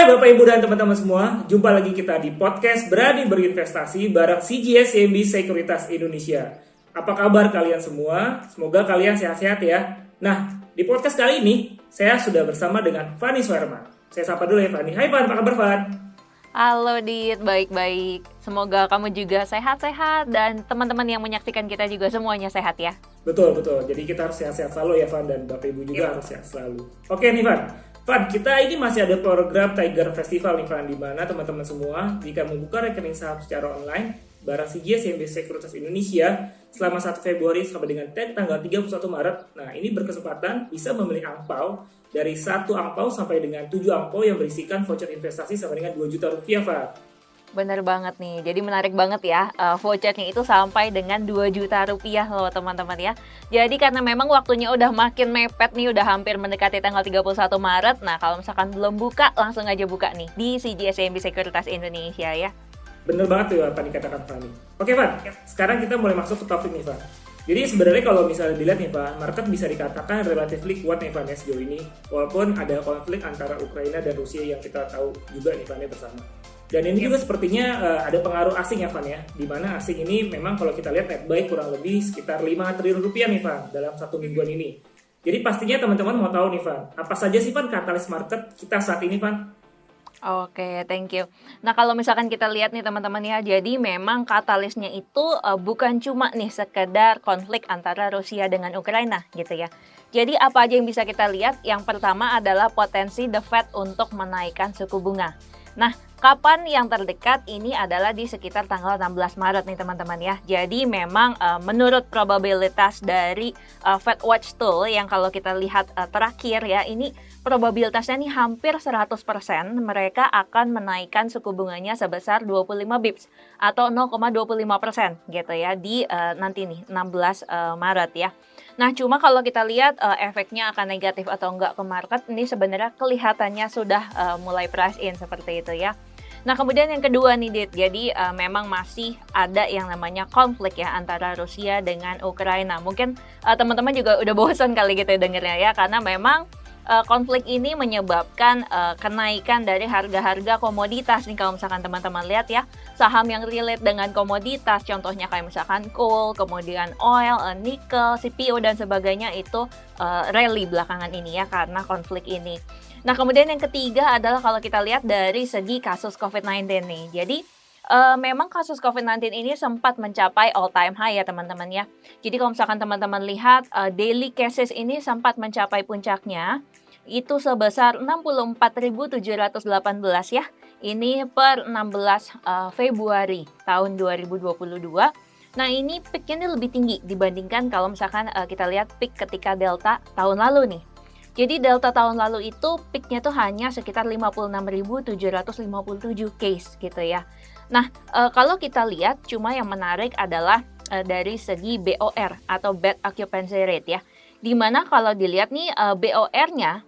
Hai Bapak Ibu dan teman-teman semua, jumpa lagi kita di podcast Berani Berinvestasi bareng CGS CIMB Sekuritas Indonesia. Apa kabar kalian semua? Semoga kalian sehat-sehat ya. Nah, di podcast kali ini saya sudah bersama dengan Fani Suherman. Saya sapa dulu ya Fani. Hai Fan, apa kabar Fan? Halo Dit, baik-baik. Semoga kamu juga sehat-sehat dan teman-teman yang menyaksikan kita juga semuanya sehat ya. Betul. Jadi kita harus sehat-sehat selalu ya Fan, dan Bapak Ibu juga harus sehat selalu. Oke nih Fan, kita ini masih ada program Tiger Festival nih Fan, di mana teman-teman semua jika membuka rekening saham secara online barang CGS CIMB Sekuritas Indonesia selama 1 Februari sampai dengan tanggal 31 Maret. Nah, ini berkesempatan bisa membeli angpau dari 1 angpau sampai dengan 7 angpau yang berisikan voucher investasi sampai dengan 2 juta rupiah, Pak. Bener banget nih, jadi menarik banget ya, vouchernya itu sampai dengan 2 juta rupiah loh teman-teman ya. Jadi karena memang waktunya udah makin mepet nih, udah hampir mendekati tanggal 31 Maret. Nah, kalau misalkan belum buka, langsung aja buka nih di CGS CIMB Sekuritas Indonesia ya. Bener banget tuh apa dikatakan Fani. Oke Fan, sekarang kita mulai masuk ke topik nih Fan. Jadi sebenarnya kalau misalnya dilihat nih Pak, market bisa dikatakan relatively kuat nih Fan ya sejauh ini. Walaupun ada konflik antara Ukraina dan Rusia yang kita tahu juga nih Fan ya bersama. Dan ini juga sepertinya ada pengaruh asing ya Fan ya. Di mana asing ini memang kalau kita lihat net buy kurang lebih sekitar 5 triliun rupiah nih Fan dalam 1 mingguan ini. Jadi pastinya teman-teman mau tahu nih Fan, apa saja sih Fan katalis market kita saat ini Fan? Oke, thank you. Nah, kalau misalkan kita lihat nih teman-teman ya, jadi memang katalisnya itu bukan cuma nih sekedar konflik antara Rusia dengan Ukraina gitu ya. Jadi apa aja yang bisa kita lihat? Yang pertama adalah potensi The Fed untuk menaikkan suku bunga. Nah, kapan yang terdekat ini adalah di sekitar tanggal 16 Maret nih teman-teman ya. Jadi memang menurut probabilitas dari Fed Watch Tool yang kalau kita lihat terakhir ya, ini probabilitasnya nih hampir 100% mereka akan menaikkan suku bunganya sebesar 25 bips atau 0,25% gitu ya di nanti nih 16 Maret ya. Nah, cuma kalau kita lihat efeknya akan negatif atau enggak ke market, ini sebenarnya kelihatannya sudah mulai price in seperti itu ya. Nah, kemudian yang kedua nih Dit, jadi memang masih ada yang namanya konflik ya antara Rusia dengan Ukraina. Mungkin teman-teman juga udah bosan kali gitu dengernya ya, karena memang konflik ini menyebabkan kenaikan dari harga-harga komoditas nih kalau misalkan teman-teman lihat ya, saham yang relate dengan komoditas contohnya kayak misalkan coal, kemudian oil, nikel, CPO dan sebagainya itu rally belakangan ini ya karena konflik ini. Nah, kemudian yang ketiga adalah kalau kita lihat dari segi kasus COVID-19 nih. Jadi memang kasus COVID-19 ini sempat mencapai all time high ya teman-teman ya. Jadi kalau misalkan teman-teman lihat daily cases ini sempat mencapai puncaknya itu sebesar 64.718 ya. Ini per 16 Februari tahun 2022. Nah, ini peaknya lebih tinggi dibandingkan kalau misalkan kita lihat peak ketika Delta tahun lalu nih. Jadi Delta tahun lalu itu peaknya tuh hanya sekitar 56.757 case gitu ya. Nah, kalau kita lihat cuma yang menarik adalah dari segi BOR atau Bed Occupancy Rate ya. Dimana kalau dilihat nih BOR-nya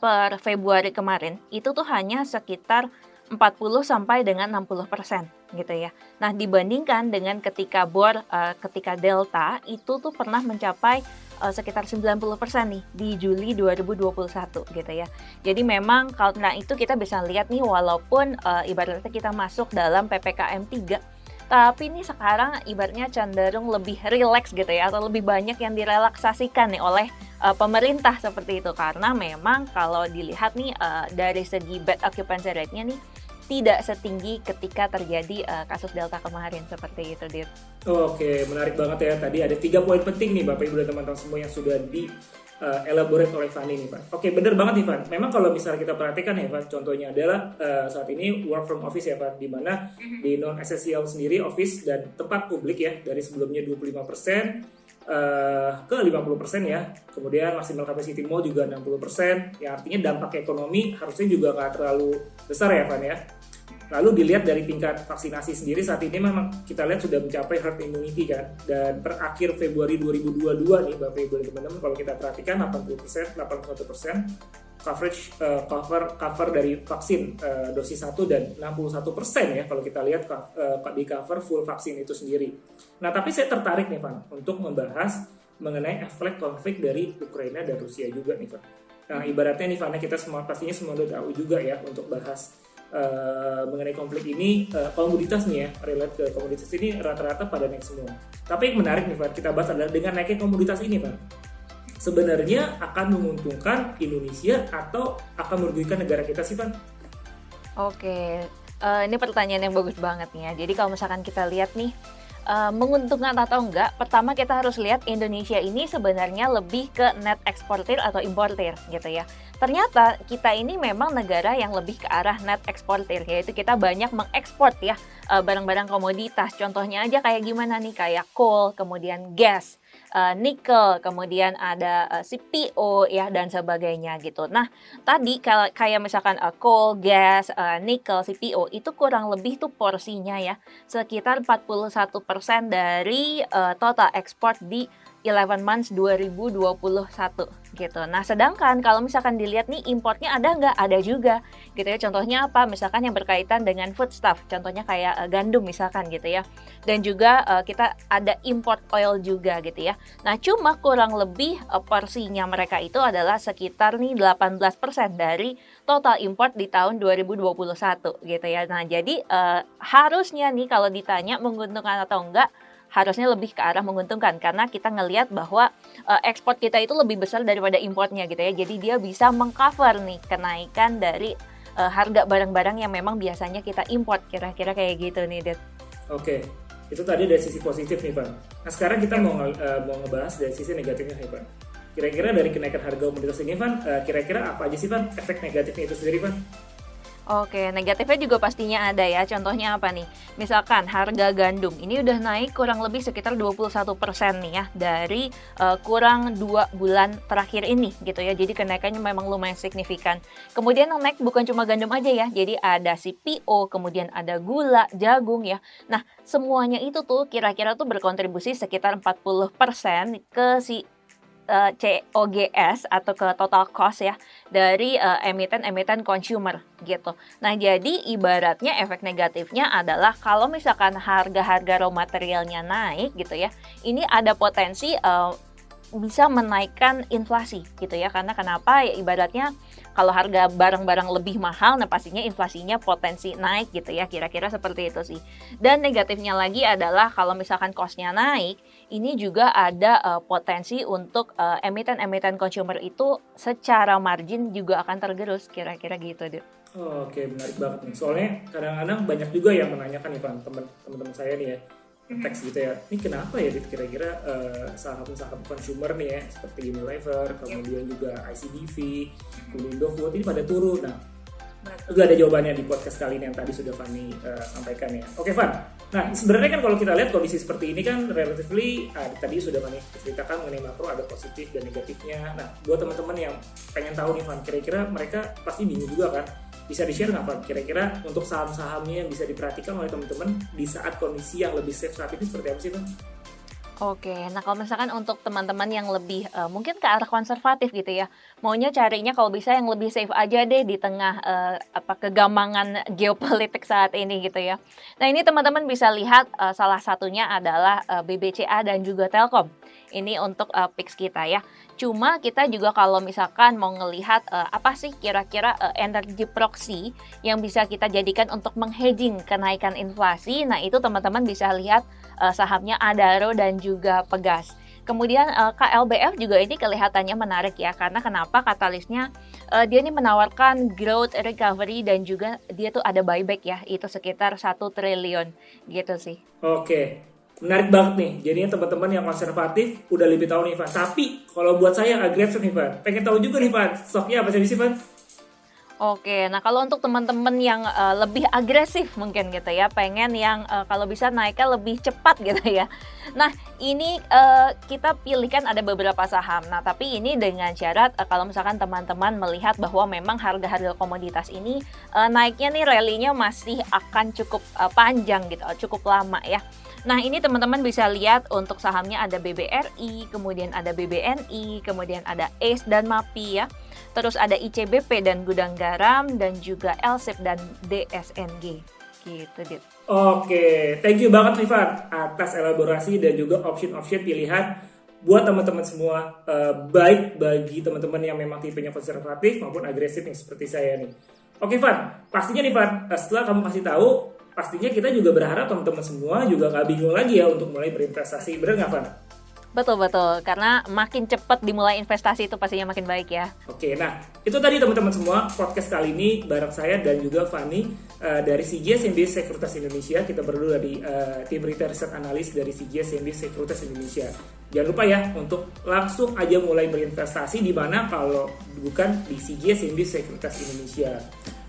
per Februari kemarin itu tuh hanya sekitar 40 sampai dengan 60% gitu ya. Nah, dibandingkan dengan ketika ketika Delta itu tuh pernah mencapai sekitar 90% nih di Juli 2021 gitu ya. Jadi memang karena itu kita bisa lihat nih walaupun ibaratnya kita masuk dalam PPKM 3, tapi ini sekarang ibaratnya cenderung lebih rileks gitu ya, atau lebih banyak yang direlaksasikan nih oleh pemerintah seperti itu. Karena memang kalau dilihat nih dari segi bed occupancy rate-nya nih tidak setinggi ketika terjadi kasus Delta kemarin seperti itu, Dit. Oke, menarik banget ya. Tadi ada 3 poin penting nih Bapak Ibu dan teman-teman semua yang sudah di elaborate oleh Fani nih Pak. Oke, bener banget nih Pak. Memang kalau misalnya kita perhatikan ya Pak, contohnya adalah saat ini work from office ya Pak, di mana di non-essential sendiri office dan tempat publik ya dari sebelumnya 25% ke 50% ya. Kemudian maksimal capacity mall juga 60%, yang artinya dampak ekonomi harusnya juga nggak terlalu besar ya Pak ya. Lalu dilihat dari tingkat vaksinasi sendiri saat ini memang kita lihat sudah mencapai herd immunity kan. Dan per akhir Februari 2022 nih Bapak Ibu dan teman-teman, kalau kita perhatikan 80%, 81% cover dari vaksin dosis 1 dan 61% ya kalau kita lihat di cover full vaksin itu sendiri. Nah, tapi saya tertarik nih Pak untuk membahas mengenai efek konflik dari Ukraina dan Rusia juga nih Pak. Nah, ibaratnya nih Fana, kita semua pastinya semua udah tahu juga ya untuk bahas mengenai konflik ini, komoditas nih ya, relate ke komoditas ini rata-rata pada naik semua. Tapi yang menarik nih Pak, kita bahas adalah dengan naiknya komoditas ini Pak, sebenarnya akan menguntungkan Indonesia atau akan merugikan negara kita sih Pak? Oke, ini pertanyaan yang bagus banget nih ya. Jadi kalau misalkan kita lihat nih, menguntungkan atau enggak, pertama kita harus lihat Indonesia ini sebenarnya lebih ke net eksportir atau importir gitu ya. Ternyata kita ini memang negara yang lebih ke arah net eksportir, yaitu kita banyak mengekspor ya barang-barang komoditas. Contohnya aja kayak gimana nih, kayak coal, kemudian gas, nikel, kemudian ada CPO ya dan sebagainya gitu. Nah, tadi kalau kayak misalkan coal, gas, nikel, CPO itu kurang lebih tuh porsinya ya sekitar 41% dari total ekspor di 11 months 2021 gitu. Nah, sedangkan kalau misalkan dilihat nih importnya ada nggak? Ada juga gitu ya. Contohnya apa? Misalkan yang berkaitan dengan foodstuff, contohnya kayak gandum misalkan gitu ya. Dan juga kita ada import oil juga gitu ya. Nah, cuma kurang lebih porsinya mereka itu adalah sekitar nih 18% dari total import di tahun 2021 gitu ya. Nah, jadi harusnya nih kalau ditanya menguntungkan atau enggak, harusnya lebih ke arah menguntungkan karena kita ngelihat bahwa ekspor kita itu lebih besar daripada importnya gitu ya. Jadi dia bisa mengcover nih kenaikan dari harga barang-barang yang memang biasanya kita import, kira-kira kayak gitu nih, Det. Oke, itu tadi dari sisi positif nih Pak. Nah, sekarang kita mau ngebahas dari sisi negatifnya nih Pak. Kira-kira dari kenaikan harga komoditas ini Pak, kira-kira apa aja sih Pak efek negatifnya itu sendiri Pak? Oke, negatifnya juga pastinya ada ya. Contohnya apa nih? Misalkan harga gandum ini udah naik kurang lebih sekitar 21% nih ya dari kurang 2 bulan terakhir ini gitu ya. Jadi kenaikannya memang lumayan signifikan. Kemudian yang naik bukan cuma gandum aja ya. Jadi ada CPO, kemudian ada gula, jagung ya. Nah, semuanya itu tuh kira-kira tuh berkontribusi sekitar 40% ke si COGS atau ke total cost ya dari emiten-emiten consumer gitu. Nah, jadi ibaratnya efek negatifnya adalah kalau misalkan harga-harga raw materialnya naik gitu ya, ini ada potensi bisa menaikkan inflasi gitu ya. Karena kenapa? Ya ibaratnya kalau harga barang-barang lebih mahal, nah pastinya inflasinya potensi naik gitu ya, kira-kira seperti itu sih. Dan negatifnya lagi adalah kalau misalkan cost-nya naik, ini juga ada potensi untuk emiten-emiten consumer itu secara margin juga akan tergerus, kira-kira gitu deh. Oke, menarik banget nih. Soalnya kadang-kadang banyak juga yang menanyakan nih Pak, teman-teman saya nih ya, teks gitu ya. Ini kenapa ya kira-kira saham-saham consumer nih ya, seperti Unilever, kemudian juga ICBV, kemudian Indofood ini pada turun. Nah, juga ada jawabannya di podcast kali ini yang tadi sudah Fanny sampaikan ya. Oke Van, nah sebenarnya kan kalau kita lihat kondisi seperti ini kan relatively tadi sudah Fanny ceritakan mengenai makro ada positif dan negatifnya. Nah buat teman-teman yang pengen tahu nih Van, kira-kira mereka pasti bingung juga kan, bisa di-share nggak Van kira-kira untuk saham-sahamnya yang bisa diperhatikan oleh teman-teman di saat kondisi yang lebih safe saat ini seperti apa sih Van? Oke, nah kalau misalkan untuk teman-teman yang lebih mungkin ke arah konservatif gitu ya, maunya carinya kalau bisa yang lebih safe aja deh di tengah kegamangan geopolitik saat ini gitu ya. Nah ini teman-teman bisa lihat salah satunya adalah BBCA dan juga Telkom. Ini untuk picks kita ya. Cuma kita juga kalau misalkan mau ngelihat apa sih kira-kira energy proxy yang bisa kita jadikan untuk menghedging kenaikan inflasi, nah itu teman-teman bisa lihat sahamnya Adaro dan juga Pegas. Kemudian KLBF juga ini kelihatannya menarik ya, karena kenapa katalisnya dia ini menawarkan growth recovery dan juga dia tuh ada buyback ya, itu sekitar 1 triliun gitu sih. Oke, menarik banget nih. Jadinya teman-teman yang konservatif udah lebih tahu nih Van. Tapi kalau buat saya agresif nih Van, pengen tahu juga nih Van, stoknya apa sih Van? Oke, nah kalau untuk teman-teman yang lebih agresif mungkin gitu ya, pengen yang kalau bisa naiknya lebih cepat gitu ya. Nah ini kita pilihkan ada beberapa saham. Nah tapi ini dengan syarat kalau misalkan teman-teman melihat bahwa memang harga-harga komoditas ini naiknya nih rally-nya masih akan cukup panjang gitu, cukup lama ya. Nah ini teman-teman bisa lihat untuk sahamnya ada BBRI, kemudian ada BBNI, kemudian ada ACE dan MAPI ya. Terus ada ICBP dan Gudang Garam dan juga LSIP dan DSNG. Gitu, Dit. Oke, thank you banget Rifan atas elaborasi dan juga option-option pilihan buat teman-teman semua, baik bagi teman-teman yang memang tipenya konservatif maupun agresif nih seperti saya nih. Oke Van, pastinya nih Van, setelah kamu kasih tahu, pastinya kita juga berharap teman-teman semua juga nggak bingung lagi ya untuk mulai berinvestasi, bener nggak Van? Betul, karena makin cepat dimulai investasi itu pastinya makin baik ya. Oke, nah itu tadi teman-teman semua podcast kali ini bareng saya dan juga Fani dari CGS CMB Sekuritas Indonesia. Kita berdua dari tim retail research analis dari CGS CMB Sekuritas Indonesia. Jangan lupa ya untuk langsung aja mulai berinvestasi di mana kalau bukan di CGS CMB Sekuritas Indonesia.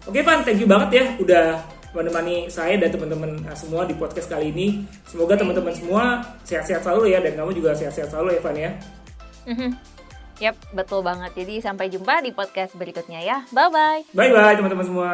Oke Van, thank you banget ya udah menemani saya dan teman-teman semua di podcast kali ini. Semoga teman-teman semua sehat-sehat selalu ya, dan kamu juga sehat-sehat selalu ya Van ya. Yap, betul banget. Jadi sampai jumpa di podcast berikutnya ya. Bye-bye. Bye-bye teman-teman semua.